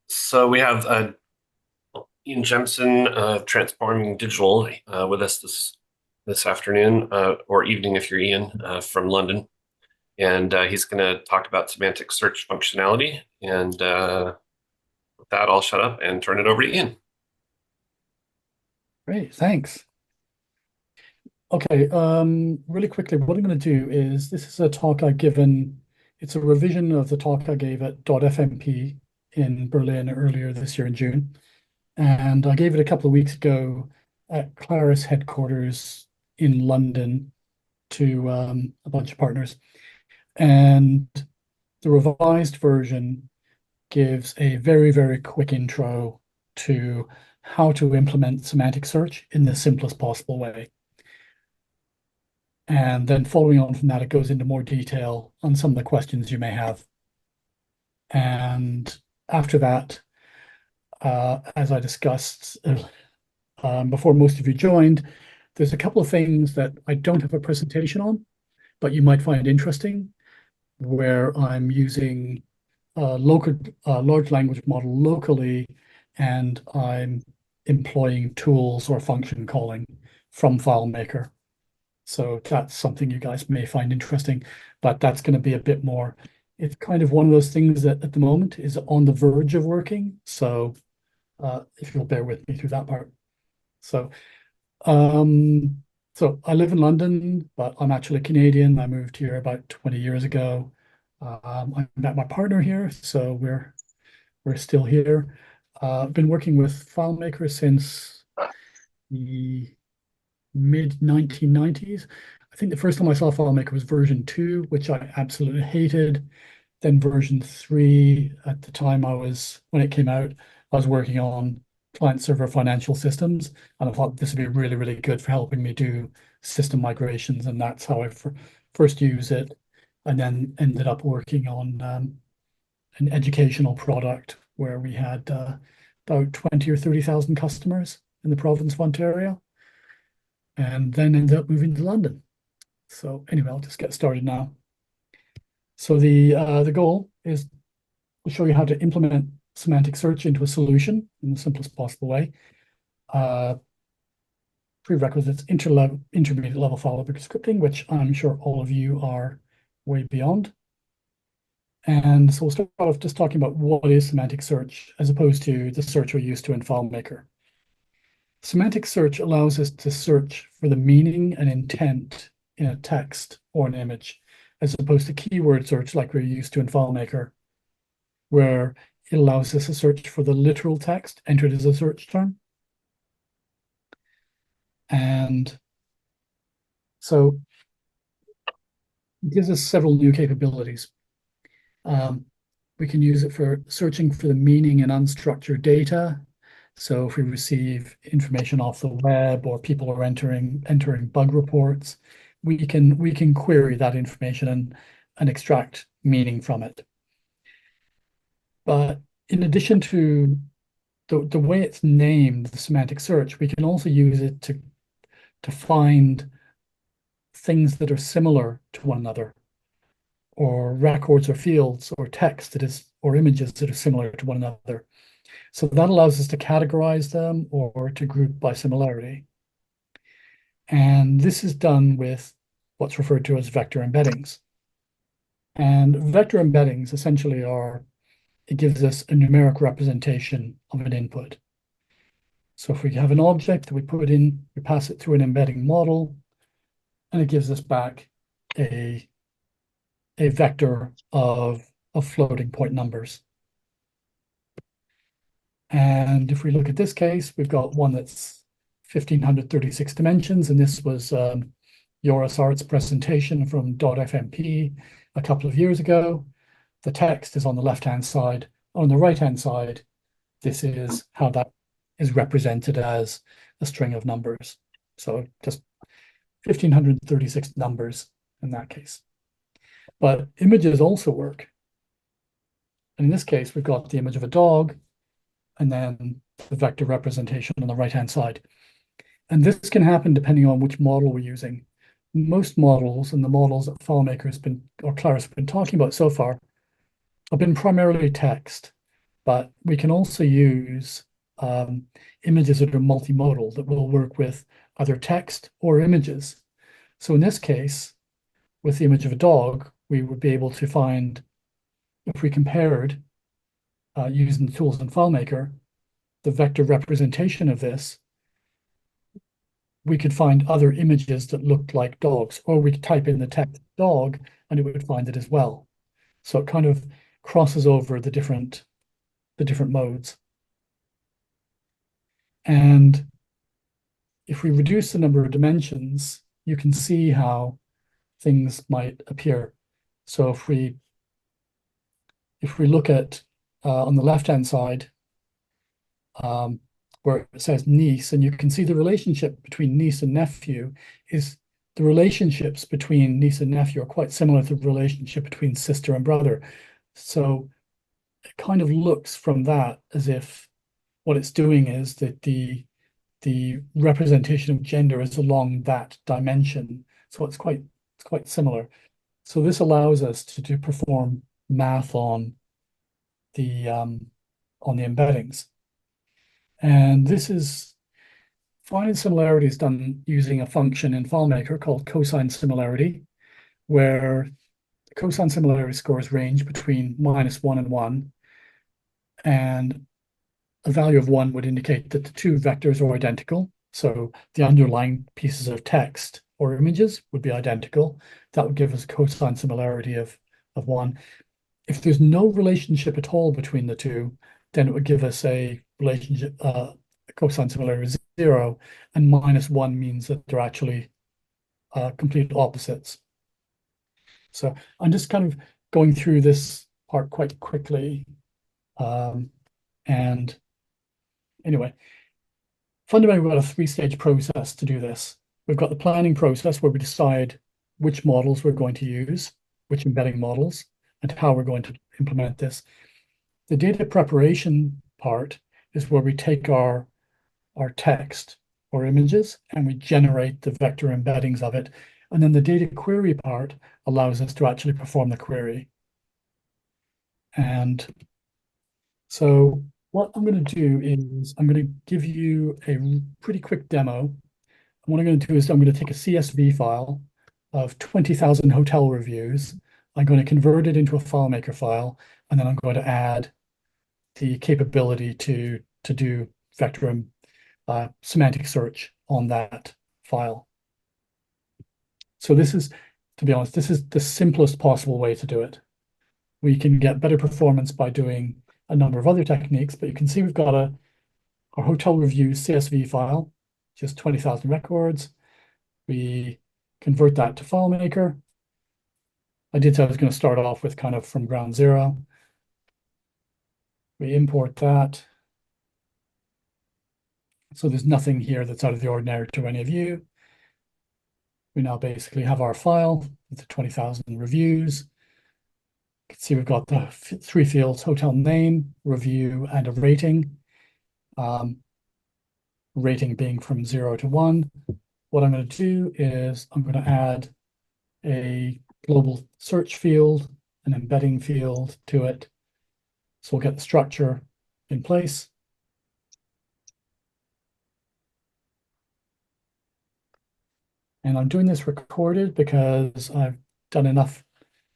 So we have Ian Jempson, Transforming Digital, with us this afternoon or evening if you're Ian, from London, and he's going to talk about semantic search functionality. And with that, I'll shut up and turn it over to Ian. Great, thanks. Okay, really quickly, what I'm going to do is this is a talk I've given. It's a revision of the talk I gave at .fmp in Berlin earlier this year in June. And I gave it a couple of weeks ago at Claris headquarters in London to a bunch of partners. And the revised version gives a very, very quick intro to how to implement semantic search in the simplest possible way. And then following on from that, it goes into more detail on some of the questions you may have. And after that, as I discussed before most of you joined, there's a couple of things that I don't have a presentation on, but you might find interesting, where I'm using local large language model locally, and I'm employing tools or function calling from FileMaker. So that's something you guys may find interesting, but that's going to be a bit more. It's kind of one of those things that at the moment is on the verge of working. So if you'll bear with me through that part. So, so I live in London, but I'm actually Canadian. I moved here about 20 years ago. I met my partner here, so we're still here. I've been working with FileMaker since the mid 1990s. I think the first time I saw FileMaker was version 2, which I absolutely hated. Then version 3, at the time when it came out, I was working on client server financial systems, and I thought this would be really, really good for helping me do system migrations, and that's how I first used it, and then ended up working on an educational product where we had about 20 or 30,000 customers in the province of Ontario, and then ended up moving to London. So anyway, I'll just get started now. So the goal is to show you how to implement semantic search into a solution in the simplest possible way. Prerequisites, intermediate level FileMaker scripting, which I'm sure all of you are way beyond. And so we'll start off just talking about what is semantic search as opposed to the search we're used to in FileMaker. Semantic search allows us to search for the meaning and intent in a text or an image, as opposed to keyword search like we're used to in FileMaker, where it allows us to search for the literal text entered as a search term. And so it gives us several new capabilities. We can use it for searching for the meaning in unstructured data. So if we receive information off the web or people are entering bug reports, we can query that information and extract meaning from it. But in addition to the way it's named, the semantic search, we can also use it to find things that are similar to one another, or records or fields or text or images that are similar to one another. So that allows us to categorize them or to group by similarity. And this is done with what's referred to as vector embeddings. And vector embeddings essentially it gives us a numeric representation of an input. So if we have an object that we put in, we pass it through an embedding model, and it gives us back a vector of floating point numbers. And if we look at this case, we've got one that's 1536 dimensions, and this was Joris Art's presentation from .fmp a couple of years ago. The text is on the left-hand side. On the right-hand side, this is how that is represented as a string of numbers. So just 1536 numbers in that case. But images also work. And in this case, we've got the image of a dog and then the vector representation on the right-hand side. And this can happen depending on which model we're using. Most models and the models that FileMaker or Claris have been talking about so far have been primarily text, but we can also use images that are multimodal that will work with either text or images. So in this case, with the image of a dog, we would be able to find, if we compared using the tools in FileMaker, the vector representation of this, we could find other images that looked like dogs, or we could type in the text dog and it would find it as well. So it kind of crosses over the different modes. And if we reduce the number of dimensions, you can see how things might appear. So if we look at on the left-hand side, where it says niece, and you can see the relationship between niece and nephew is the relationships between niece and nephew are quite similar to the relationship between sister and brother. So it kind of looks from that as if what it's doing is that the representation of gender is along that dimension. So it's quite similar. So this allows us to perform math on the embeddings. And this is finding similarities done using a function in FileMaker called cosine similarity, where the cosine similarity scores range between -1 and 1. And a value of 1 would indicate that the two vectors are identical. So the underlying pieces of text or images would be identical. That would give us a cosine similarity of 1. If there's no relationship at all between the two, then it would give us a relationship, a cosine similarity of 0, and -1 means that they're actually complete opposites. So I'm just kind of going through this part quite quickly. And anyway, fundamentally, we've got a three-stage process to do this. We've got the planning process where we decide which models we're going to use, which embedding models, and how we're going to implement this. The data preparation part is where we take our text or images and we generate the vector embeddings of it. And then the data query part allows us to actually perform the query. And so what I'm going to do is I'm going to give you a pretty quick demo. And what I'm going to do is I'm going to take a CSV file of 20,000 hotel reviews. I'm going to convert it into a FileMaker file, and then I'm going to add the capability to do vector and semantic search on that file. So this is, to be honest, this is the simplest possible way to do it. We can get better performance by doing a number of other techniques, but you can see we've got our hotel review CSV file, just 20,000 records. We convert that to FileMaker. I did say I was going to start off with kind of from ground zero. We import that. So there's nothing here that's out of the ordinary to any of you. We now basically have our file with the 20,000 reviews. You can see we've got the three fields: hotel name, review, and a rating. Rating being from 0 to 1. What I'm going to do is I'm going to add a global search field, an embedding field to it. So we'll get the structure in place. And I'm doing this recorded because I've done enough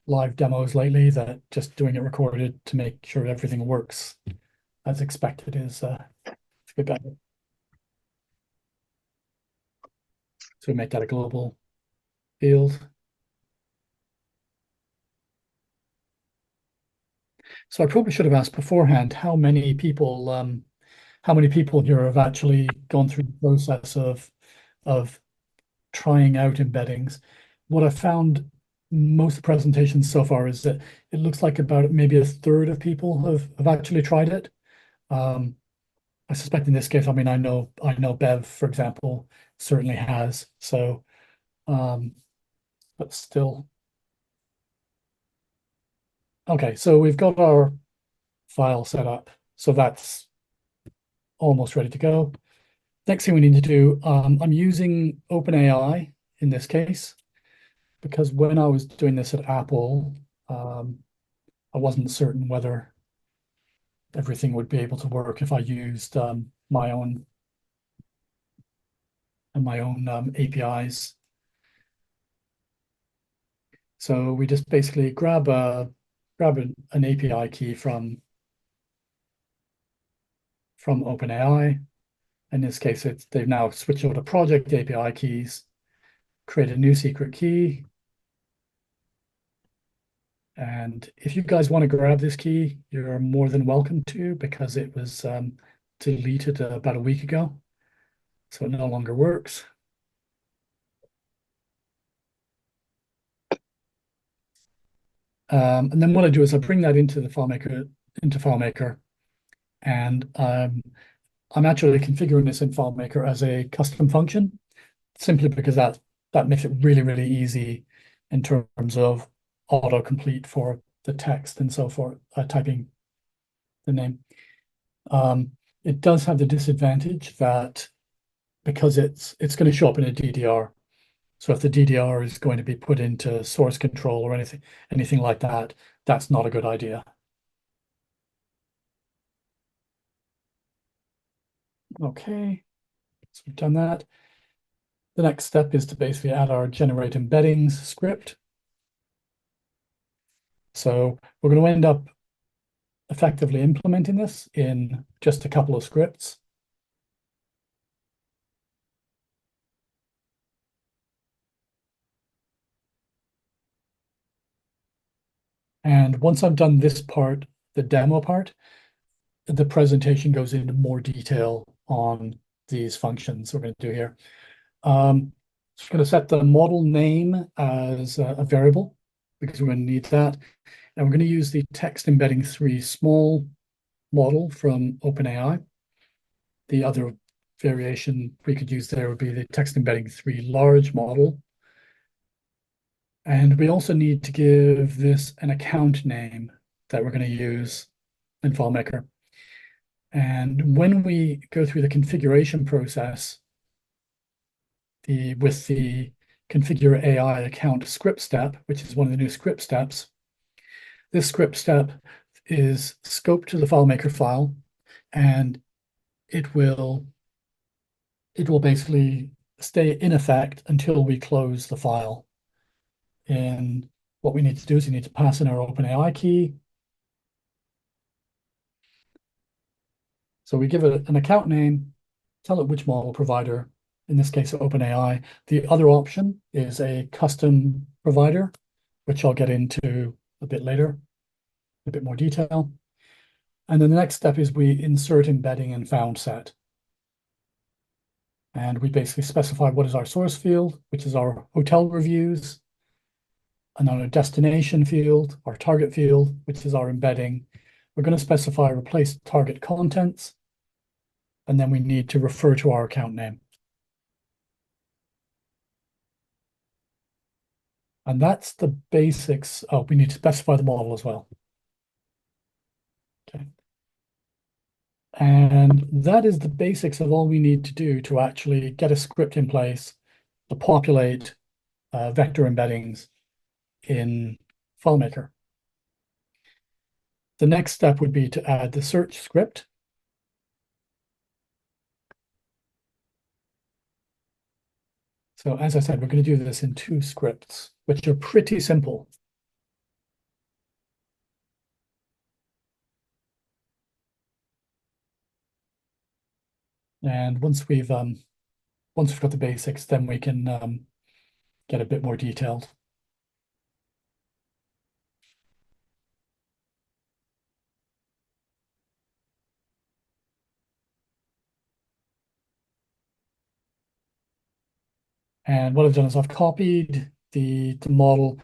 live demos lately that just doing it recorded to make sure everything works as expected is a good bet. So we make that a global field. So I probably should have asked beforehand how many people here have actually gone through the process of trying out embeddings. What I found most of the presentations so far is that it looks like about maybe a third of people have actually tried it. I suspect in this case, I mean, I know Bev, for example, certainly has. So, but still. Okay, so we've got our file set up. So that's almost ready to go. Next thing we need to do, I'm using OpenAI in this case, because when I was doing this at Apple, I wasn't certain whether everything would be able to work if I used my own APIs. So we just basically grab an API key from OpenAI. In this case, they've now switched over to project API keys, create a new secret key. And if you guys want to grab this key, you're more than welcome to, because it was deleted about a week ago. So it no longer works. And then what I do is I bring that into FileMaker, and I'm actually configuring this in FileMaker as a custom function, simply because that makes it really, really easy in terms of autocomplete for the text and so forth, typing the name. It does have the disadvantage that because it's going to show up in a DDR. So if the DDR is going to be put into source control or anything like that, that's not a good idea. Okay, so we've done that. The next step is to basically add our generate embeddings script. So we're going to end up effectively implementing this in just a couple of scripts. And once I've done this part, the demo part, the presentation goes into more detail on these functions we're going to do here. Just going to set the model name as a variable, because we're going to need that. And we're going to use the text embedding 3 small model from OpenAI. The other variation we could use there would be the text embedding 3 large model. And we also need to give this an account name that we're going to use in FileMaker. And when we go through the configuration process, with the configure AI account script step, which is one of the new script steps, this script step is scoped to the FileMaker file, and it will basically stay in effect until we close the file. And what we need to do is we need to pass in our OpenAI key. So we give it an account name, tell it which model provider, in this case, OpenAI. The other option is a custom provider, which I'll get into a bit later, a bit more detail. And then the next step is we insert embedding in found set. And we basically specify what is our source field, which is our hotel reviews, and then our destination field, our target field, which is our embedding. We're going to specify replace target contents, and then we need to refer to our account name. And that's the basics. Oh, we need to specify the model as well. Okay. And that is the basics of all we need to do to actually get a script in place to populate vector embeddings in FileMaker. The next step would be to add the search script. So as I said, we're going to do this in 2 scripts, which are pretty simple. And once we've got the basics, then we can get a bit more detailed. And what I've done is I've copied the model,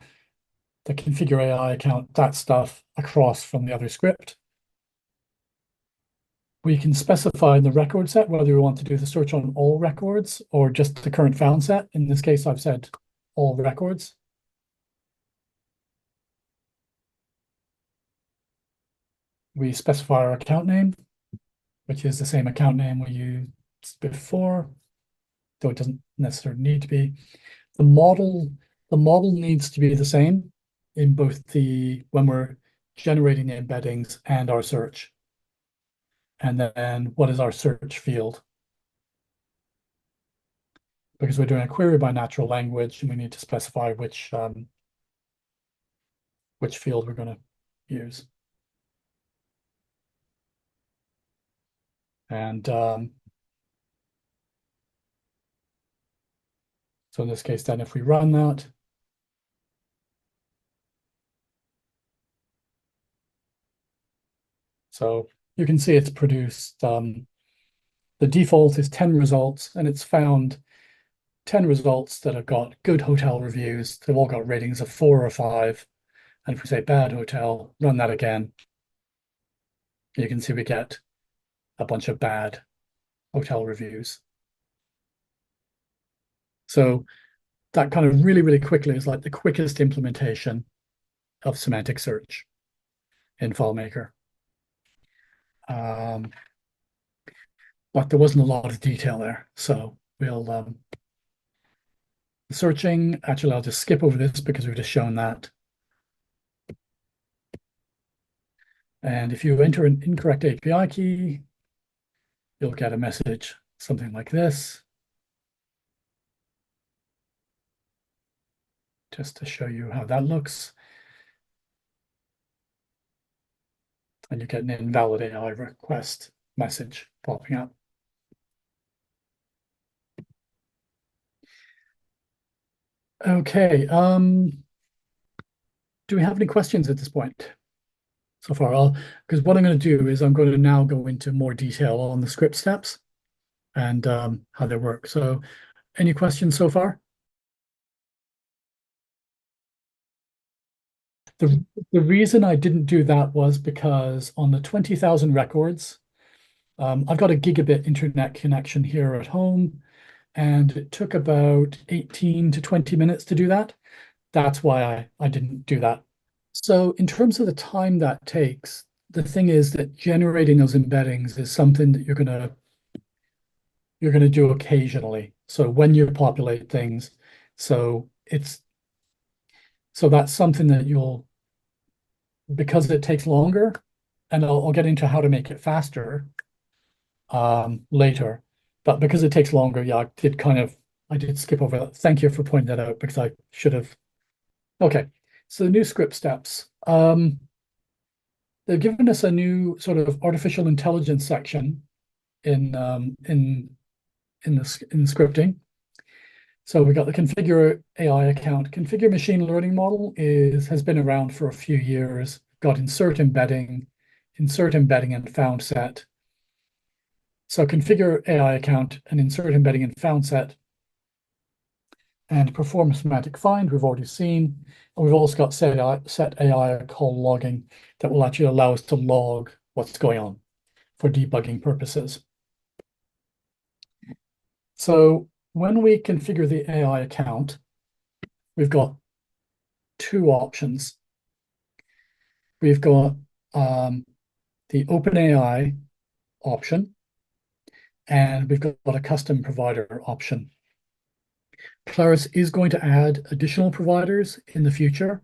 the configure AI account, that stuff across from the other script. We can specify in the record set whether we want to do the search on all records or just the current found set. In this case, I've said all records. We specify our account name, which is the same account name we used before, though it doesn't necessarily need to be. The model needs to be the same in both when we're generating the embeddings and our search. and then what is our search field? Because we're doing a query by natural language, and we need to specify which field we're going to use. And so in this case, then if we run that, so you can see it's produced, the default is 10 results, and it's found 10 results that have got good hotel reviews. They've all got ratings of 4 or 5. And if we say bad hotel, run that again, you can see we get a bunch of bad hotel reviews. So that kind of really, really quickly is like the quickest implementation of semantic search in FileMaker. But there wasn't a lot of detail there. So we'll searching, actually, I'll just skip over this because we've just shown that. And if you enter an incorrect API key, you'll get a message, something like this. Just to show you how that looks. And you get an invalid AI request message popping up. Okay, do we have any questions at this point so far? Because what I'm going to do is I'm going to now go into more detail on the script steps and how they work. So any questions so far? The reason I didn't do that was because on the 20,000 records, I've got a gigabit internet connection here at home, and it took about 18 to 20 minutes to do that. That's why I didn't do that. So in terms of the time that takes, the thing is that generating those embeddings is something that you're gonna do occasionally. So when you populate things, so that's something that because it takes longer, and I'll get into how to make it faster later. But because it takes longer, yeah, I did skip over that. Thank you for pointing that out because I should have. Okay, so the new script steps. They've given us a new sort of artificial intelligence section in the scripting. So we got the configure AI account. Configure machine learning model has been around for a few years. Got insert embedding and found set. So configure AI account and insert embedding and found set, and perform semantic find we've already seen. And we've also got set AI call logging that will actually allow us to log what's going on for debugging purposes. So when we configure the AI account, we've got two options. We've got the OpenAI option, and we've got a custom provider option. Claris is going to add additional providers in the future.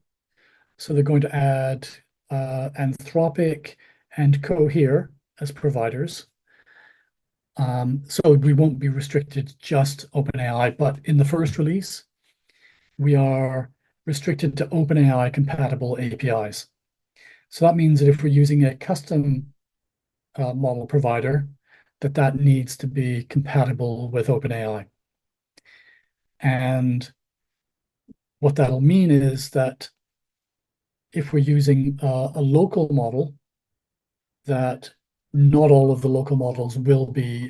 So they're going to add Anthropic and Cohere as providers. So we won't be restricted just OpenAI, but in the first release, we are restricted to OpenAI compatible APIs. So that means that if we're using a custom model provider, that needs to be compatible with OpenAI. And what that'll mean is that if we're using a local model, that not all of the local models will be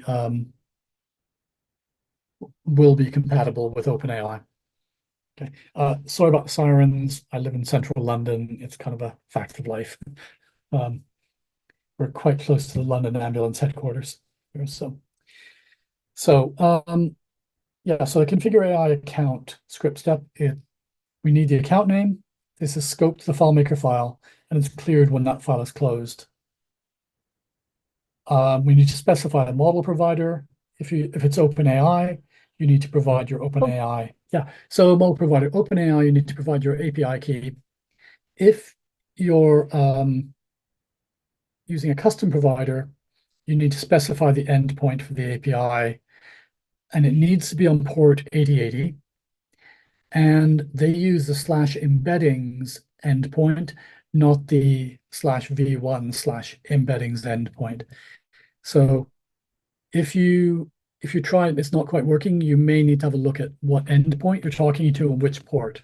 compatible with OpenAI. Okay. Sorry about the sirens. I live in central London. It's kind of a fact of life. We're quite close to the London ambulance headquarters here, yeah, so the configure AI account script step, we need the account name. This is scoped to the FileMaker file, and it's cleared when that file is closed. We need to specify a model provider. If it's OpenAI, you need to provide your OpenAI. Yeah, so model provider, OpenAI, you need to provide your API key. If you're using a custom provider, you need to specify the endpoint for the API, and it needs to be on port 8080. And they use the slash embeddings endpoint, not the slash v1 slash embeddings endpoint. So if you try and it's not quite working, you may need to have a look at what endpoint you're talking to and which port.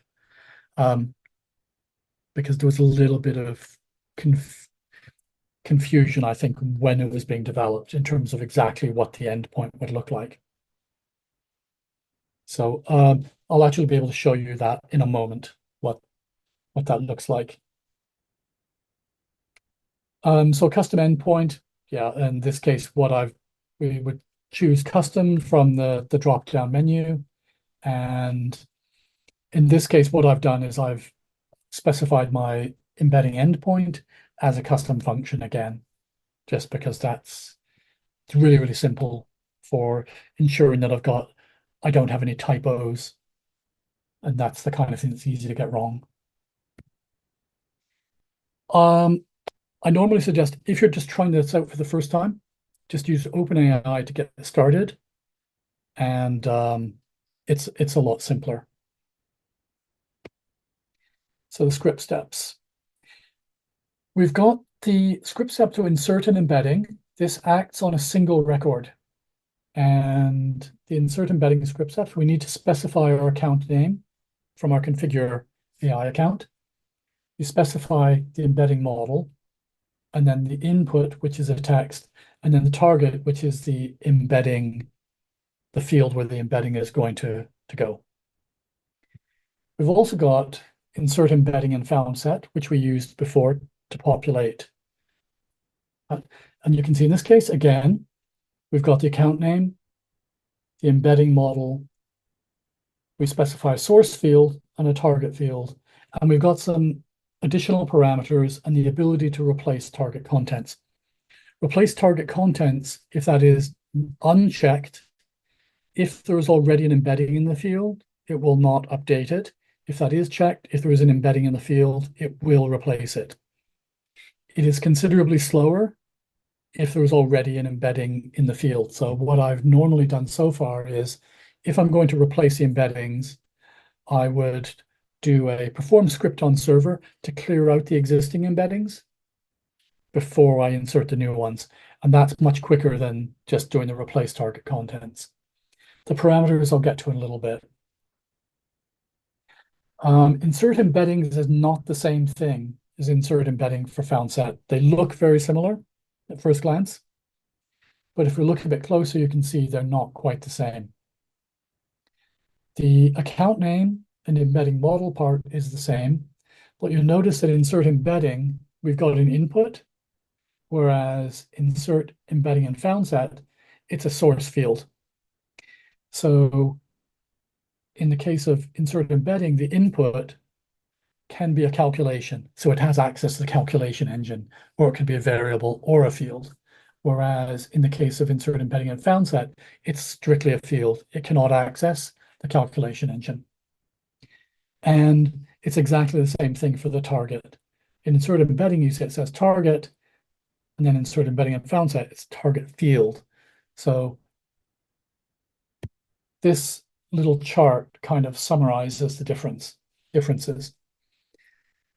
Because there was a little bit of confusion, I think, when it was being developed in terms of exactly what the endpoint would look like. So I'll actually be able to show you that in a moment, what that looks like. So custom endpoint, yeah, in this case, we would choose custom from the drop-down menu. And in this case, what I've done is I've specified my embedding endpoint as a custom function again, just because it's really, really simple for ensuring that I don't have any typos. And that's the kind of thing that's easy to get wrong. I normally suggest if you're just trying this out for the first time, just use OpenAI to get started. And it's a lot simpler. So the script steps. We've got the script step to insert an embedding. This acts on a single record. And the insert embedding script steps, we need to specify our account name from our configure AI account. You specify the embedding model, and then the input, which is a text, and then the target, which is the embedding, the field where the embedding is going to go. We've also got insert embedding and found set, which we used before to populate. And you can see in this case, again, we've got the account name, the embedding model. We specify a source field and a target field. And we've got some additional parameters and the ability to replace target contents. Replace target contents if that is unchecked. If there is already an embedding in the field, it will not update it. If that is checked, if there is an embedding in the field, it will replace it. It is considerably slower if there is already an embedding in the field. So what I've normally done so far is, if I'm going to replace the embeddings, I would do a perform script on server to clear out the existing embeddings before I insert the new ones. And that's much quicker than just doing the replace target contents. The parameters I'll get to in a little bit. Insert embeddings is not the same thing as insert embedding for found set. They look very similar at first glance, but if we look a bit closer, you can see they're not quite the same. The account name and embedding model part is the same, but you'll notice that insert embedding, we've got an input, whereas insert embedding and found set, it's a source field. So in the case of insert embedding, the input can be a calculation. So it has access to the calculation engine, or it can be a variable or a field. Whereas in the case of insert embedding and found set, it's strictly a field. It cannot access the calculation engine. And it's exactly the same thing for the target. In insert embedding, you see it says target, and then insert embedding and found set, it's target field. So this little chart kind of summarizes the differences.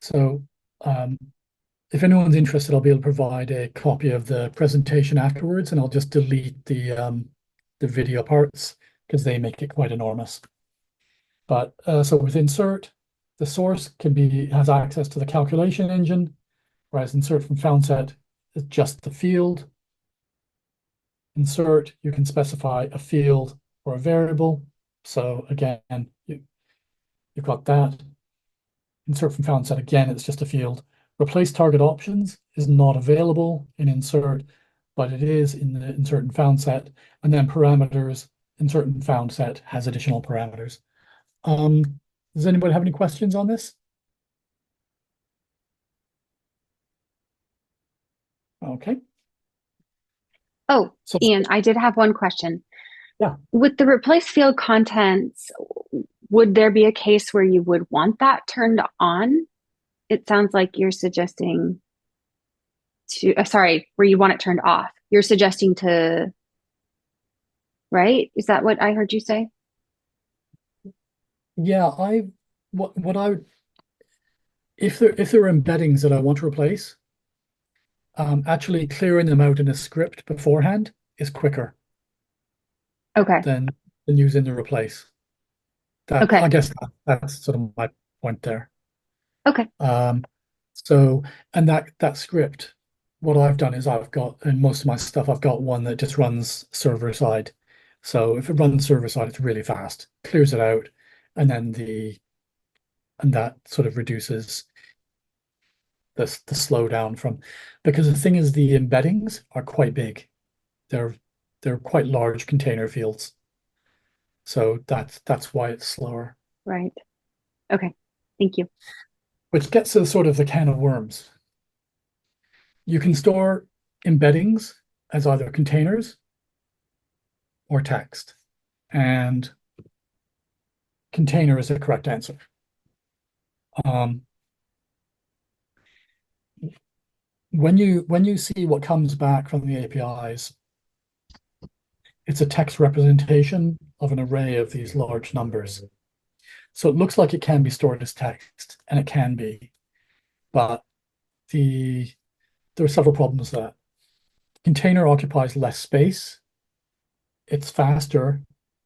So if anyone's interested, I'll be able to provide a copy of the presentation afterwards, and I'll just delete the video parts because they make it quite enormous. But so with insert, the source has access to the calculation engine, whereas insert from found set is just the field. Insert, you can specify a field or a variable. So again, you've got that. Insert from found set, again, it's just a field. Replace target options is not available in insert, but it is in the insert and found set. And then parameters, insert and found set has additional parameters. Does anybody have any questions on this? Okay. Oh, So Ian, I did have one question. yeah. With the replace field contents, would there be a case where you would want that turned on? It sounds like you're suggesting to, sorry, where you want it turned off. You're suggesting to, right? Is that what I heard you say? Yeah, what I if there are embeddings that I want to replace, actually clearing them out in a script beforehand is quicker Okay. than using the replace. I Okay. guess that's sort of my point there. Okay. Um, so and that script, what I've done is I've got in most of my stuff, I've got one that just runs server side. So if it runs server side, it's really fast, clears it out, and then that sort of reduces the slowdown from, because the thing is the embeddings are quite big. They're they're quite large container fields. So that's why it's slower. Right. Okay. Thank you. Which gets to sort of the can of worms. You can store embeddings as either containers or text. And container is the correct answer. Um, when you see what comes back from the APIs, it's a text representation of an array of these large numbers. So it looks like it can be stored as text, and it can be, but there are several problems with that. Container occupies less space, it's faster,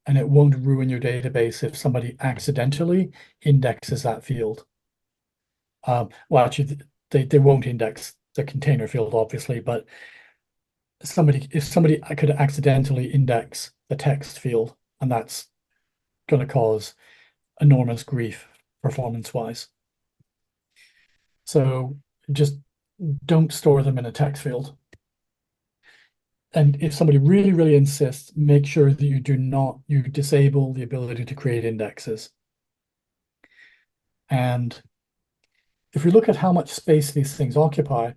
and it won't ruin your database if somebody accidentally indexes that field. Well, actually, they won't index the container field, obviously, but if somebody could accidentally index the text field, and that's going to cause enormous grief performance-wise. So just don't store them in a text field. And if somebody really, really insists, make sure that you disable the ability to create indexes. And if we look at how much space these things occupy,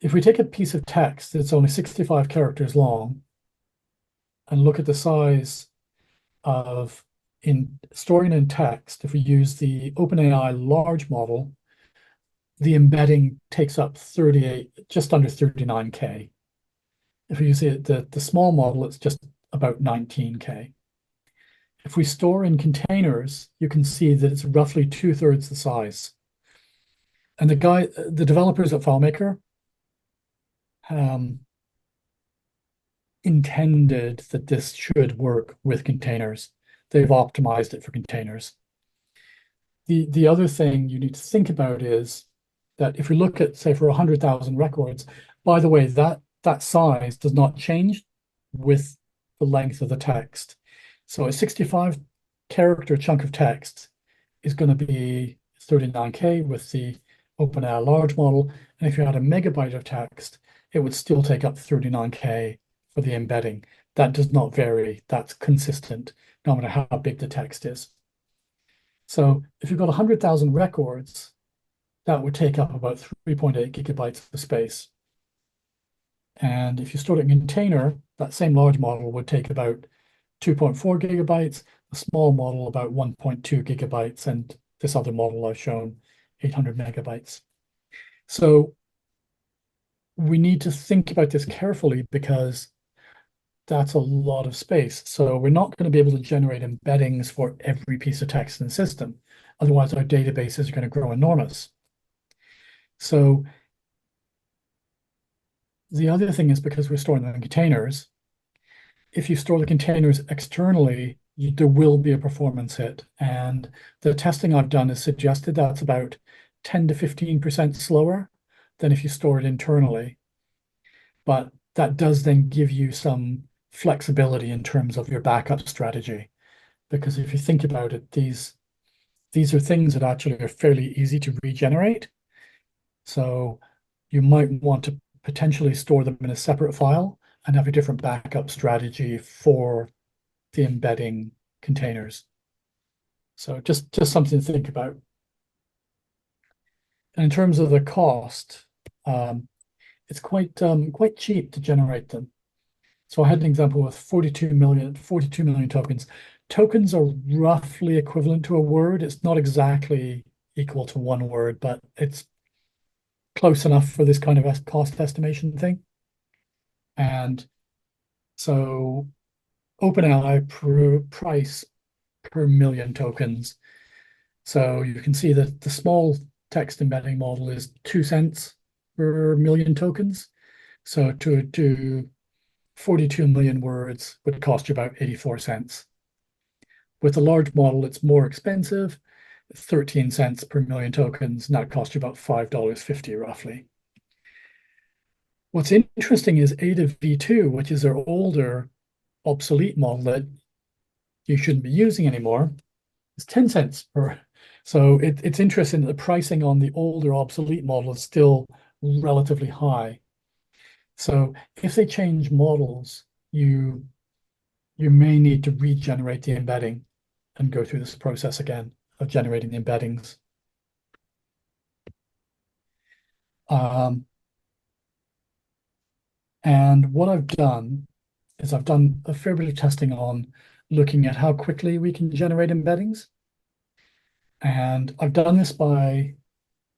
if we take a piece of text that's only 65 characters long and look at the size of in storing in text, if we use the OpenAI large model, the embedding takes up 38, just under 39K. If we use the small model, it's just about 19K. If we store in containers, you can see that it's roughly 2/3 the size. And the developers at FileMaker intended that this should work with containers. They've optimized it for containers. The other thing you need to think about is that if we look at, say, for 100,000 records, by the way, that size does not change with the length of the text. So a 65 character chunk of text is going to be 39K with the OpenAI large model. And if you had a megabyte of text, it would still take up 39K for the embedding. That does not vary. That's consistent, no matter how big the text is. So if you've got 100,000 records, that would take up about 3.8 gigabytes of space. And if you stored it in a container, that same large model would take about 2.4 gigabytes, a small model about 1.2 gigabytes, and this other model I've shown 800 megabytes. So we need to think about this carefully because that's a lot of space. So we're not going to be able to generate embeddings for every piece of text in the system. Otherwise, our databases are going to grow enormous. So the other thing is, because we're storing them in containers, if you store the containers externally, there will be a performance hit. And the testing I've done has suggested that's about 10 to 15% slower than if you store it internally. But that does then give you some flexibility in terms of your backup strategy. Because if you think about it, these are things that actually are fairly easy to regenerate. So you might want to potentially store them in a separate file and have a different backup strategy for the embedding containers. So just something to think about. And in terms of the cost, it's quite cheap to generate them. So I had an example with 42 million tokens. Tokens are roughly equivalent to a word. It's not exactly equal to one word, but it's close enough for this kind of cost estimation thing. And so OpenAI price per million tokens. So you can see that the small text embedding model is 2 cents per million tokens. So to do 42 million words would cost you about 84 cents. With a large model, it's more expensive, 13 cents per million tokens, and that costs you about $5.50 roughly. What's interesting is Ada V2, which is their older, obsolete model that you shouldn't be using anymore, is 10 cents per. So it's interesting that the pricing on the older, obsolete model is still relatively high. So if they change models, you may need to regenerate the embedding and go through this process again of generating the embeddings. And what I've done is I've done a fair bit of testing on looking at how quickly we can generate embeddings. And I've done this by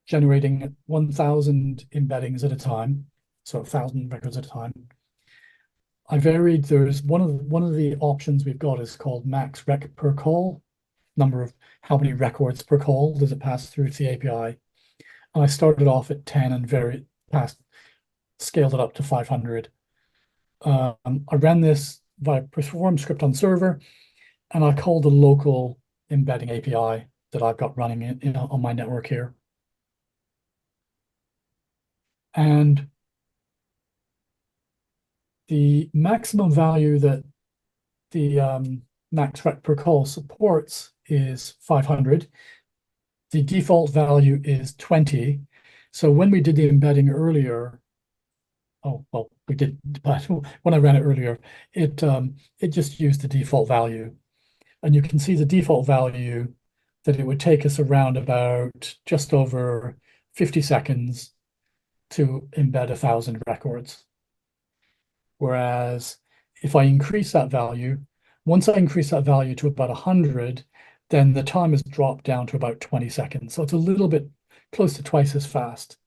generating 1,000 embeddings at a time, so 1,000 records at a time. I varied. There's one of the options we've got is called max rec per call, number of how many records per call does it pass through to the API. And I started off at 10 and scaled it up to 500. I ran this via perform script on server, and I called the local embedding API that I've got running on my network here. And the maximum value that the max rec per call supports is 500. The default value is 20. So when we did the embedding earlier, well, we did, but when I ran it earlier, it just used the default value. And you can see the default value that it would take us around about just over 50 seconds to embed 1,000 records. Whereas if I increase that value, once I increase that value to about 100, then the time has dropped down to about 20 seconds. So it's a little bit close to twice as fast.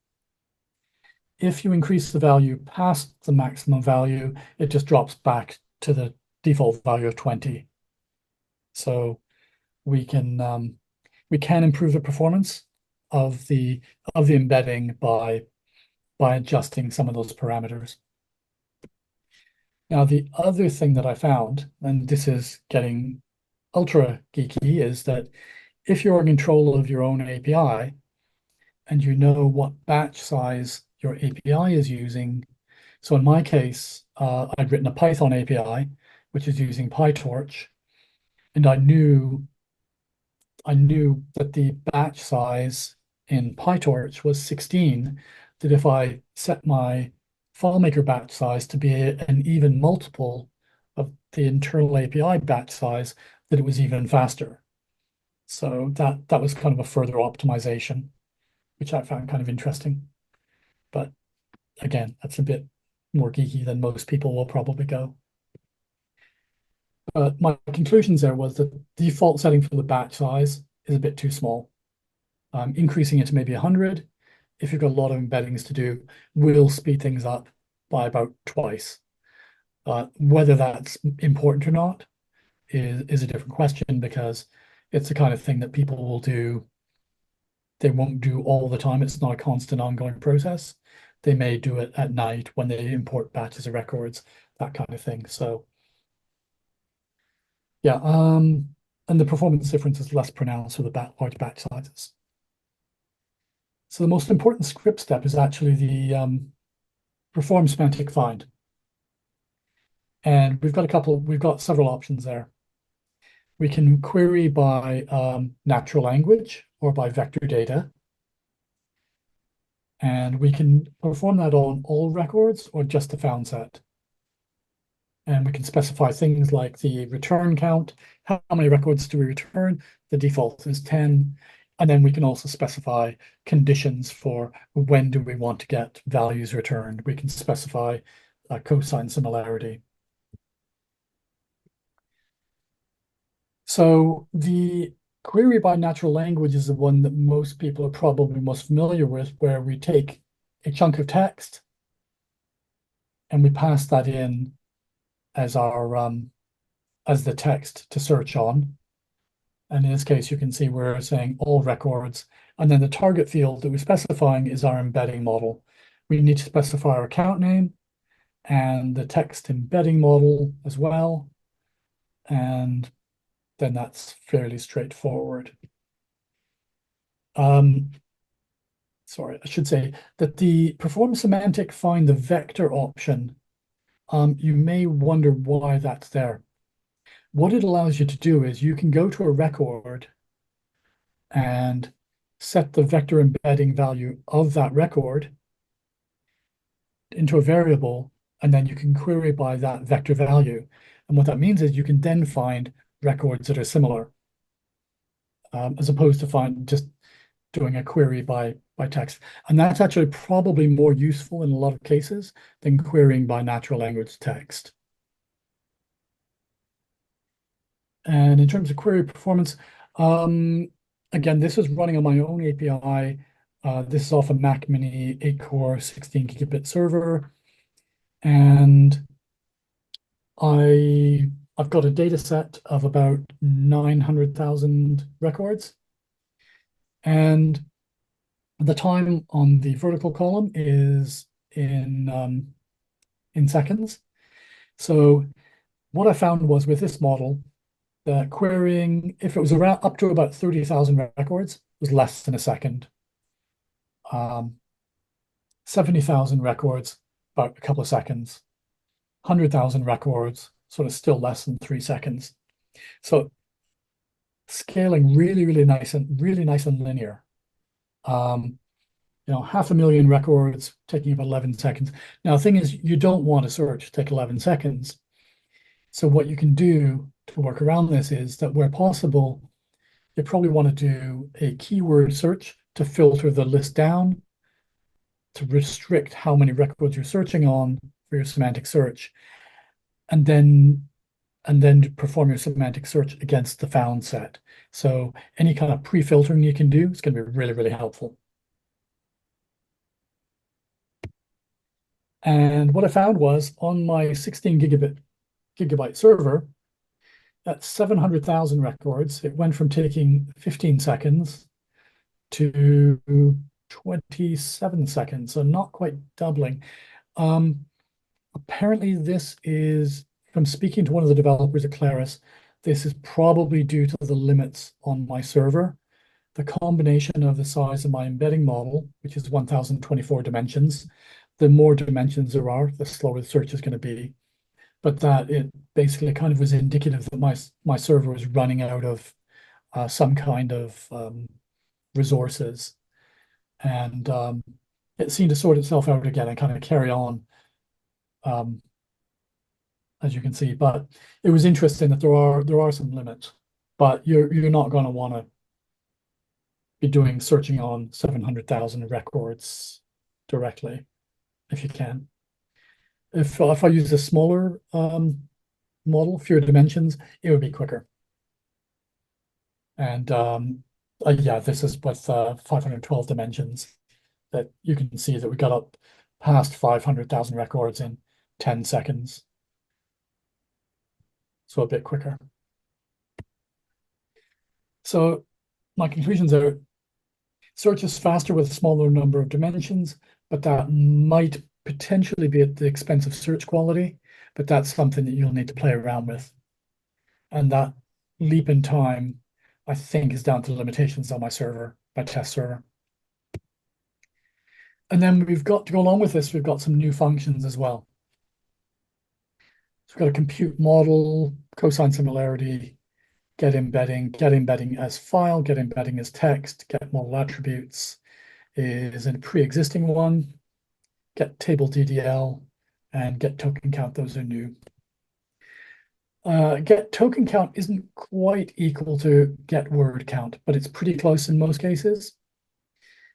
If you increase the value past the maximum value, it just drops back to the default value of 20. So we can improve the performance of the embedding by adjusting some of those parameters. Now, the other thing that I found, and this is getting ultra geeky, is that if you're in control of your own API and you know what batch size your API is using. So in my case, I'd written a Python API, which is using PyTorch, and I knew that the batch size in PyTorch was 16, that if I set my FileMaker batch size to be an even multiple of the internal API batch size, that it was even faster. So that was kind of a further optimization, which I found kind of interesting. But again, that's a bit more geeky than most people will probably go. But my conclusions there was that the default setting for the batch size is a bit too small. Increasing it to maybe 100, if you've got a lot of embeddings to do, will speed things up by about twice. Whether that's important or not is a different question, because it's the kind of thing that people will do. They won't do all the time. It's not a constant ongoing process. They may do it at night when they import batches of records, that kind of thing. So yeah, and the performance difference is less pronounced with the large batch sizes. So the most important script step is actually the perform semantic find. And we've got several options there. We can query by natural language or by vector data. And we can perform that on all records or just the found set. And we can specify things like the return count. How many records do we return? The default is 10. And then we can also specify conditions for when do we want to get values returned. We can specify a cosine similarity. So the query by natural language is the one that most people are probably most familiar with, where we take a chunk of text, and we pass that in as our as the text to search on. And in this case, you can see we're saying all records. And then the target field that we're specifying is our embedding model. We need to specify our account name and the text embedding model as well. And then that's fairly straightforward. Sorry, I should say that the perform semantic find the vector option. You may wonder why that's there. What it allows you to do is you can go to a record and set the vector embedding value of that record into a variable, and then you can query by that vector value. And what that means is you can then find records that are similar, as opposed to just doing a query by text. And that's actually probably more useful in a lot of cases than querying by natural language text. And in terms of query performance, again, this is running on my own API. This is off a Mac Mini 8-core 16 gigabit server. And I've got a data set of about 900,000 records. And the time on the vertical column is in seconds. So what I found was with this model, that querying, if it was around up to about 30,000 records, was less than a second. 70,000 records, about a couple of seconds. 100,000 records, sort of still less than 3 seconds. So scaling really nice and linear. 500,000 records taking about 11 seconds. Now, the thing is, you don't want a search to take 11 seconds. So what you can do to work around this is that where possible, you probably want to do a keyword search to filter the list down, to restrict how many records you're searching on for your semantic search, and then perform your semantic search against the found set. So any kind of pre-filtering you can do is going to be really helpful. And what I found was on my 16 gigabyte server, at 700,000 records, it went from taking 15 seconds to 27 seconds, so not quite doubling. Apparently this is, from speaking to one of the developers at Claris, this is probably due to the limits on my server. The combination of the size of my embedding model, which is 1024 dimensions, the more dimensions there are, the slower the search is going to be. But that it basically kind of was indicative that my server was running out of some kind of resources. And it seemed to sort itself out again and kind of carry on, as you can see. But it was interesting that there are some limits, but you're not going to want to be doing searching on 700,000 records directly if you can. If I use a smaller model, fewer dimensions, it would be quicker. And yeah, this is with 512 dimensions that you can see that we got up past 500,000 records in 10 seconds. So a bit quicker. So my conclusions are search is faster with a smaller number of dimensions, but that might potentially be at the expense of search quality, but that's something that you'll need to play around with. And that leap in time, I think, is down to limitations on my server, my test server. And then we've got to go along with this, we've got some new functions as well. So we've got a compute model, cosine similarity, get embedding as file, get embedding as text, get model attributes is a pre-existing one, get table DDL, and get token count, those are new. Get token count isn't quite equal to get word count, but it's pretty close in most cases.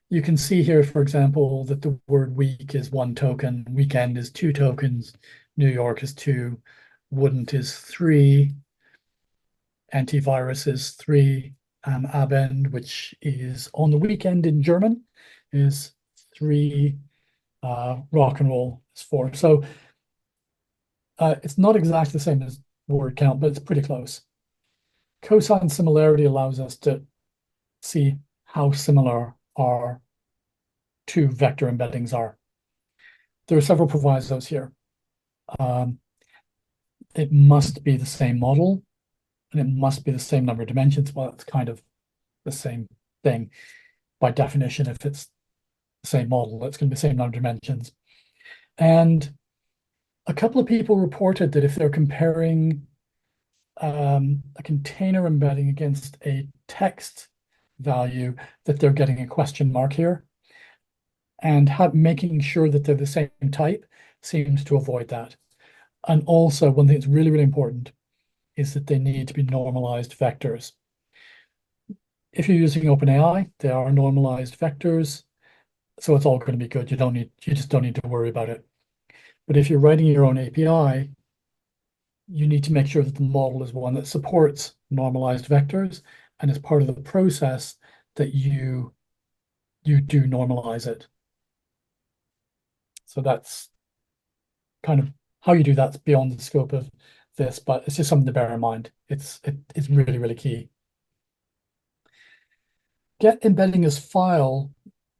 You can see here, for example, that the word week is 1 token, weekend is 2 tokens, New York is 2, wouldn't is 3, antivirus is 3, Abend, which is on the weekend in German, is 3, rock and roll is for. So it's not exactly the same as word count, but it's pretty close. Cosine similarity allows us to see how similar our two vector embeddings are. There are several provisos here. It must be the same model, and it must be the same number of dimensions. Well, it's kind of the same thing by definition. If it's the same model, it's going to be the same number of dimensions. And a couple of people reported that if they're comparing a container embedding against a text value, that they're getting a question mark here. And making sure that they're the same type seems to avoid that. And also, one thing that's really, really important is that they need to be normalized vectors. If you're using OpenAI, they are normalized vectors, so it's all going to be good. You just don't need to worry about it. But if you're writing your own API, you need to make sure that the model is one that supports normalized vectors, and as part of the process that you do normalize it. So that's kind of how you do that's beyond the scope of this, but it's just something to bear in mind. It's really, really key. Get embedding as file,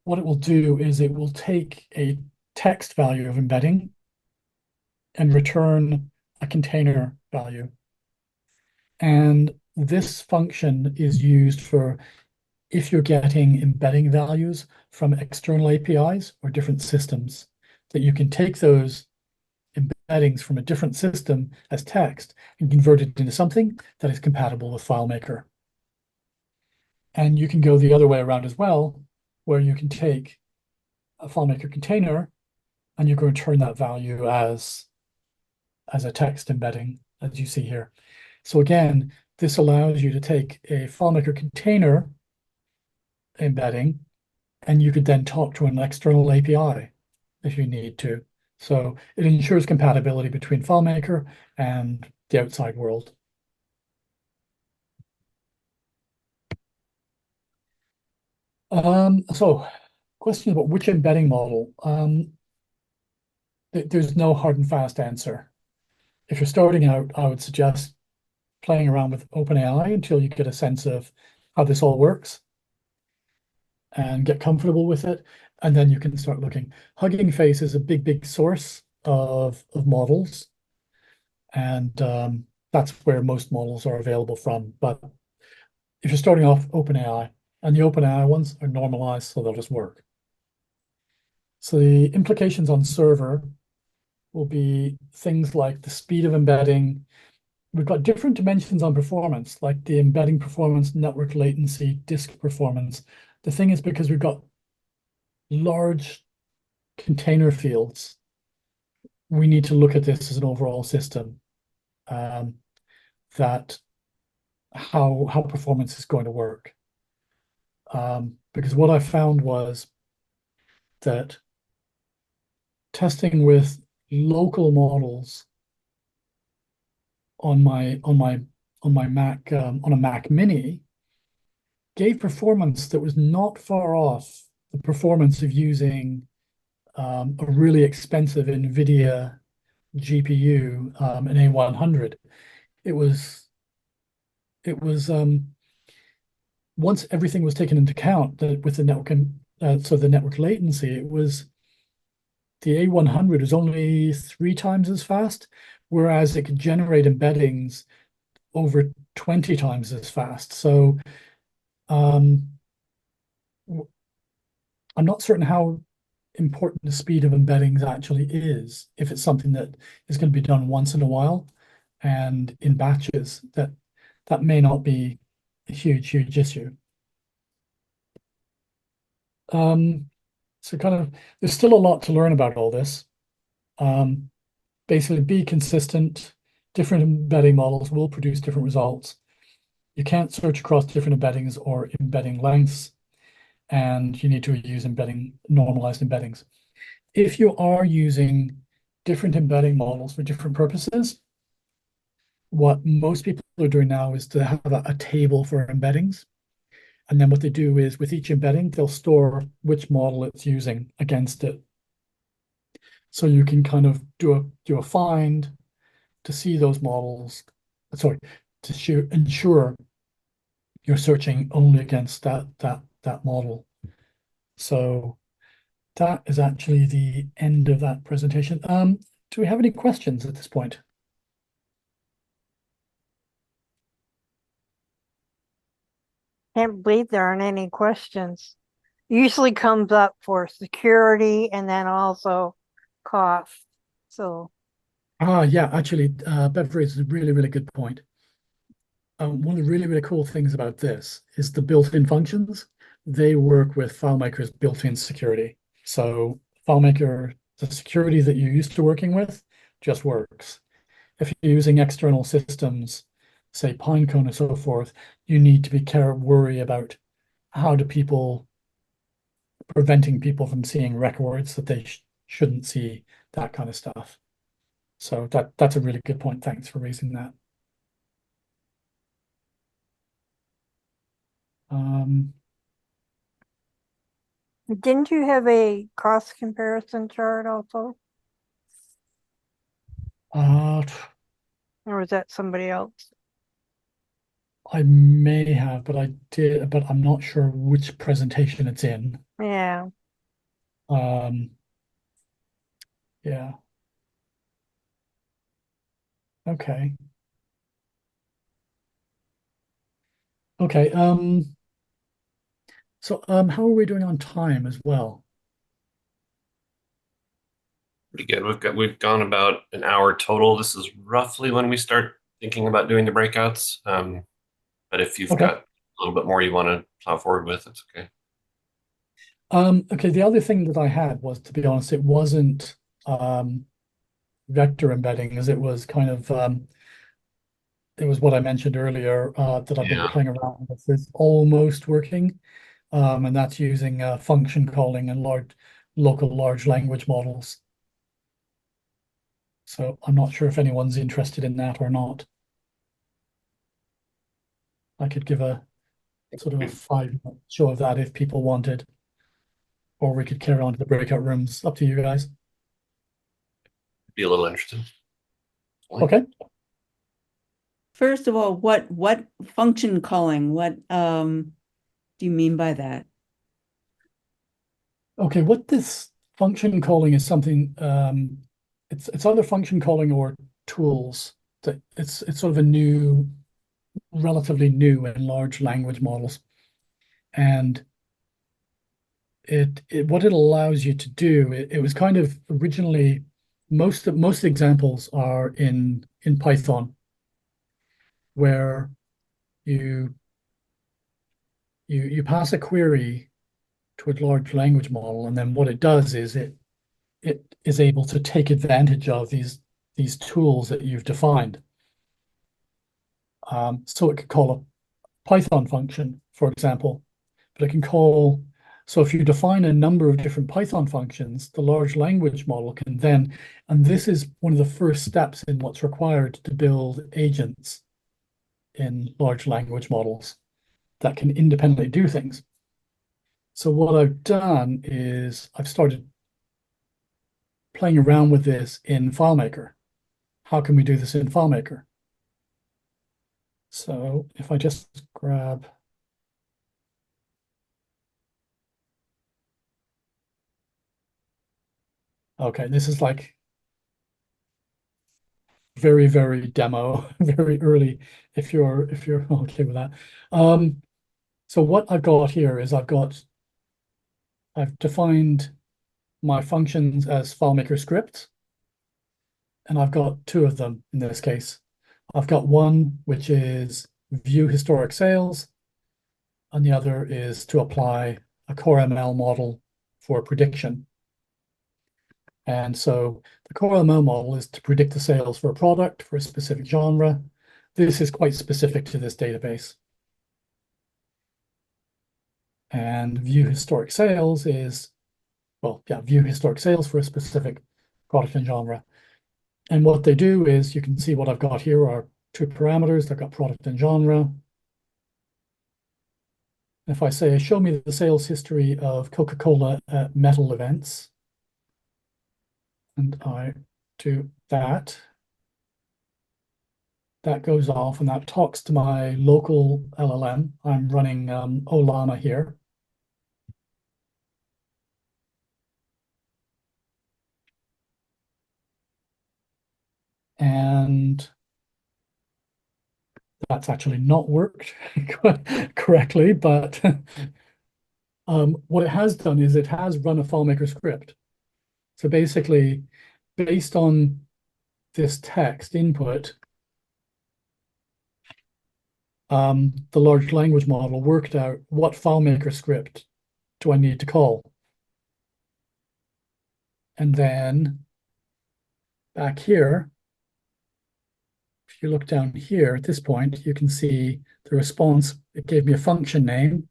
what it will do is it will take a text value of embedding and return a container value. And this function is used for if you're getting embedding values from external APIs or different systems, that you can take those embeddings from a different system as text and convert it into something that is compatible with FileMaker. And you can go the other way around as well, where you can take a FileMaker container and you're going to turn that value as a text embedding, as you see here. So again, this allows you to take a FileMaker container embedding, and you could then talk to an external API if you need to. So it ensures compatibility between FileMaker and the outside world. So question about which embedding model. There's no hard and fast answer. If you're starting out, I would suggest playing around with OpenAI until you get a sense of how this all works and get comfortable with it. And then you can start looking. Hugging Face is a big source of models. And that's where most models are available from. But if you're starting off OpenAI, and the OpenAI ones are normalized, so they'll just work. So the implications on server will be things like the speed of embedding. We've got different dimensions on performance, like the embedding performance, network latency, disk performance. The thing is, because we've got large container fields, we need to look at this as an overall system, that how performance is going to work. Because what I found was that testing with local models on my Mac, on a Mac Mini, gave performance that was not far off the performance of using a really expensive NVIDIA GPU, an A100. It was once everything was taken into account with the network, so the network latency, it was the A100 is only 3 times as fast, whereas it could generate embeddings over 20 times as fast. So I'm not certain how important the speed of embeddings actually is, if it's something that is going to be done once in a while and in batches, that may not be a huge issue. So kind of, there's still a lot to learn about all this. Basically, be consistent. Different embedding models will produce different results. You can't search across different embeddings or embedding lengths, and you need to use normalized embeddings. If you are using different embedding models for different purposes, what most people are doing now is to have a table for embeddings. And then what they do is with each embedding, they'll store which model it's using against it. So you can kind of do a find to see those models. Sorry, to ensure you're searching only against that model. So that is actually the end of that presentation. Do we have any questions at this point? Can't believe there aren't any questions. Usually comes up for security and then also cost. So Yeah, actually, Bev raises a really, really good point. One of the really, really cool things about this is the built-in functions. They work with FileMaker's built-in security. So FileMaker, the security that you're used to working with, just works. If you're using external systems, say Pinecone and so forth, you need to be worry about how do people preventing people from seeing records that they shouldn't see, that kind of stuff. So that's a really good point. Thanks for raising that. didn't you have a cost comparison chart also? Or was that somebody else? I may have, but I did, but I'm not sure which presentation it's in. Yeah. Um, yeah. Okay. Okay. So how are we doing on time as well? Pretty good. We've gone about an hour total. This is roughly when we start thinking about doing the breakouts. But if you've Okay. got a little bit more you want to plow forward with, it's okay. Okay, the other thing that I had was, to be honest, it wasn't vector embedding, as it was kind of it was what I mentioned earlier that I've been Yeah. playing around with. It's almost working, and that's using function calling and local large language models. So I'm not sure if anyone's interested in that or not. I could give a sort of a It'd 5-minute show of that if people wanted, or we could carry on to the breakout rooms. Up to you guys. be a little interesting. Okay. First of all, what function calling? What do you mean by that? Okay, what this function calling is something it's either function calling or tools that it's sort of a new, relatively new in large language models. And it what it allows you to do, it was kind of originally most of the examples are in Python, where you you pass a query to a large language model, and then what it does is it is able to take advantage of these tools that you've defined. So it could call a Python function, for example, but it can call. So if you define a number of different Python functions, the large language model can then, and this is one of the first steps in what's required to build agents in large language models that can independently do things. So what I've done is I've started playing around with this in FileMaker. How can we do this in FileMaker? So if I just grab, okay, this is like very, very demo, very early if you're okay with that. So what I've got here is I've defined my functions as FileMaker scripts, and I've got two of them in this case. I've got one which is view historic sales, and the other is to apply a core ML model for prediction. And so the core ML model is to predict the sales for a product for a specific genre. This is quite specific to this database. And view historic sales is, well, yeah, view historic sales for a specific product and genre. And what they do is, you can see what I've got here are two parameters. I've got product and genre. If I say, show me the sales history of Coca-Cola at metal events, and I do that. That goes off and that talks to my local LLM. I'm running Olana here. And that's actually not worked correctly, but what it has done is it has run a FileMaker script. So basically, based on this text input, the large language model worked out what FileMaker script do I need to call. And then back here, if you look down here at this point, you can see the response. It gave me a function name.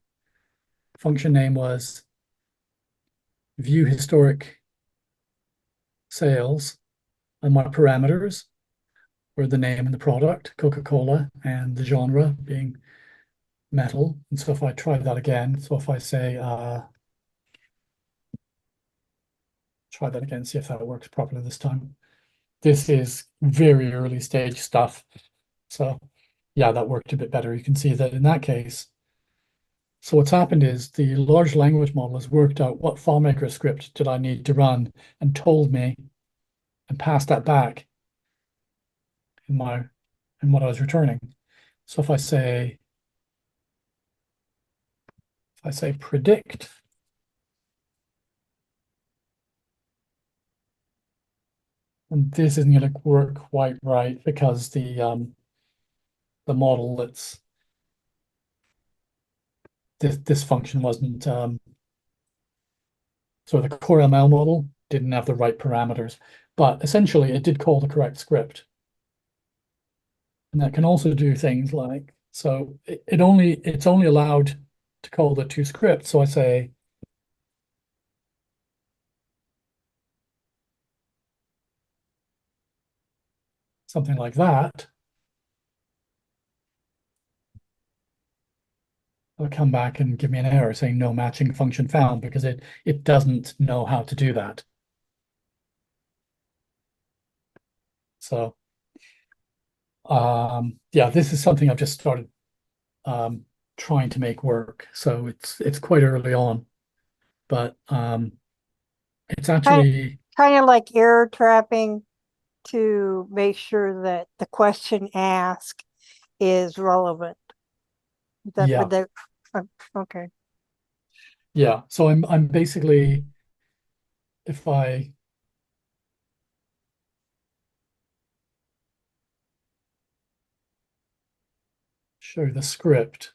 Function name was view historic sales, and my parameters were the name and the product, Coca-Cola, and the genre being metal. And so if I try that again, so if I say, try that again, see if that works properly this time. This is very early stage stuff. So yeah, that worked a bit better. You can see that in that case. So what's happened is the large language model has worked out what FileMaker script did I need to run and told me and passed that back in what I was returning. So if I say predict, and this isn't going to work quite right because the model that's this function wasn't so the core ML model didn't have the right parameters, but essentially it did call the correct script. And that can also do things like, so it's only allowed to call the two scripts. So I say something like that. It'll come back and give me an error saying no matching function found because it doesn't know how to do that. So yeah, this is something I've just started trying to make work. So it's quite early on, but it's actually Kind of like error trapping to make sure that the question asked is relevant. That yeah. would that okay. Yeah, so I'm basically, if I show the script,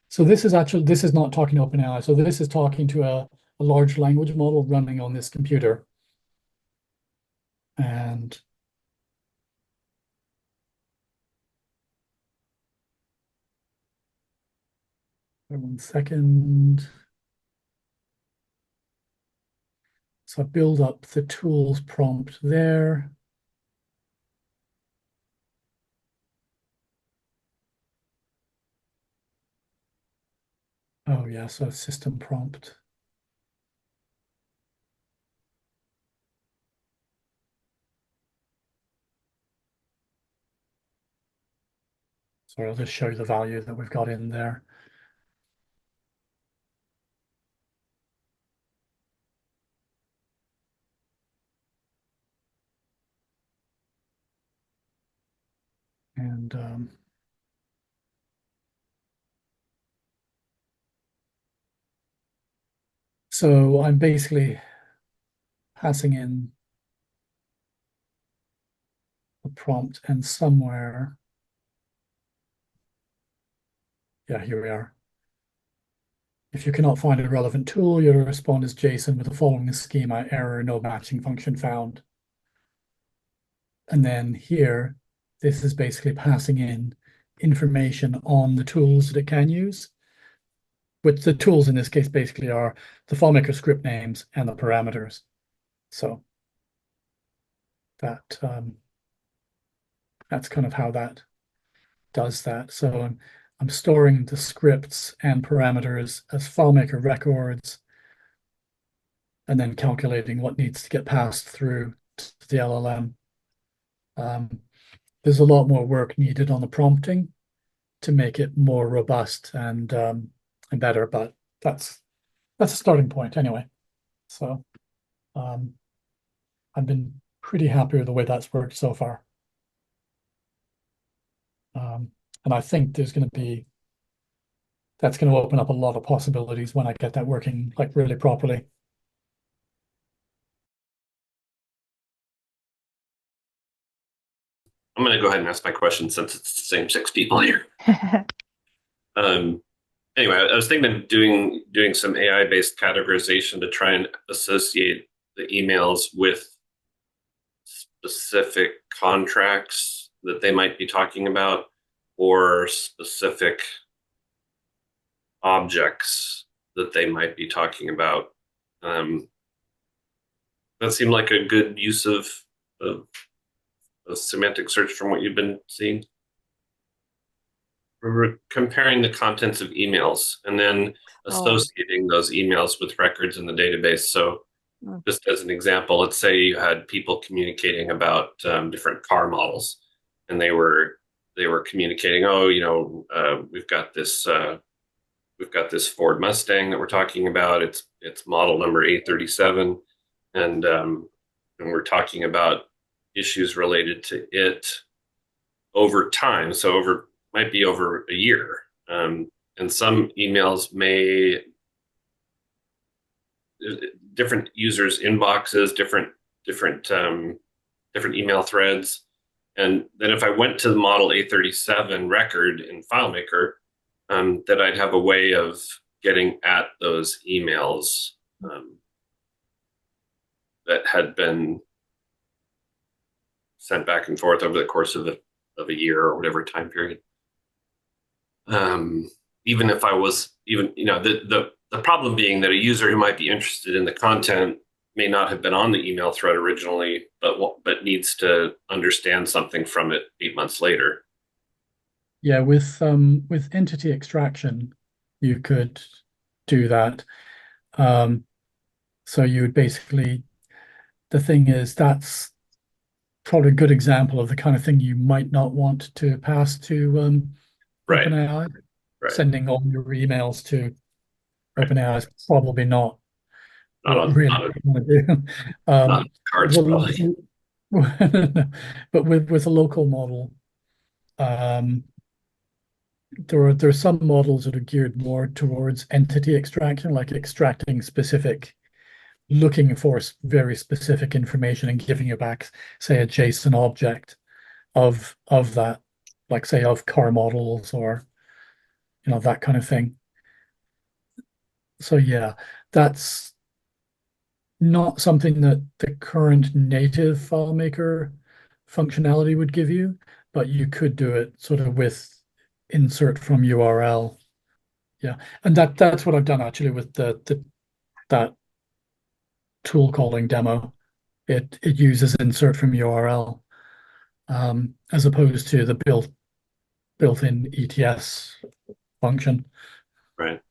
so this is not talking to OpenAI. So this is talking to a large language model running on this computer. And one second. So I build up the tools prompt there. Oh yeah, so system prompt. Sorry, I'll just show you the value that we've got in there. And so I'm basically passing in a prompt and somewhere, yeah, here we are. If you cannot find a relevant tool, your respond is JSON with the following schema: error, no matching function found. And then here, this is basically passing in information on the tools that it can use, which the tools in this case basically are the FileMaker script names and the parameters. So that that's kind of how that does that. So I'm storing the scripts and parameters as FileMaker records, and then calculating what needs to get passed through to the LLM. There's a lot more work needed on the prompting to make it more robust and better, but that's a starting point anyway. So I've been pretty happy with the way that's worked so far. And I think that's going to open up a lot of possibilities when I get that working like really properly. I'm going to go ahead and ask my question since it's the same 6 people here. Anyway, I was thinking of doing some AI-based categorization to try and associate the emails with specific contracts that they might be talking about, or specific objects that they might be talking about. That seemed like a good use of a semantic search from what you've been seeing. We're comparing the contents of emails and then associating those emails with records in the database. So just as an example, let's say you had people communicating about different car models, and they were communicating, oh, we've got this Ford Mustang that we're talking about. It's model number 837, and we're talking about issues related to it over time. So might be over a year. And some emails may, different users' inboxes, different email threads. And then if I went to the model A37 record in FileMaker, that I'd have a way of getting at those emails that had been sent back and forth over the course of a year or whatever time period. Even if I was the problem being that a user who might be interested in the content may not have been on the email thread originally, but needs to understand something from it 8 months later. Yeah, with entity extraction, you could do that. So you would basically, the thing is, that's probably a good example of the kind of thing you might not want to pass to OpenAI. Right. Sending all your emails to OpenAI is probably not what really want to do. Not cards, probably. But with a local model, there are some models that are geared more towards entity extraction, like extracting looking for very specific information and giving you back, say, a JSON object of that, like say of car models or that kind of thing. So yeah, that's not something that the current native FileMaker functionality would give you, but you could do it sort of with insert from URL. Yeah, and that's what I've done actually with that tool calling demo. It uses insert from URL as opposed to the built-in ETS function. Right.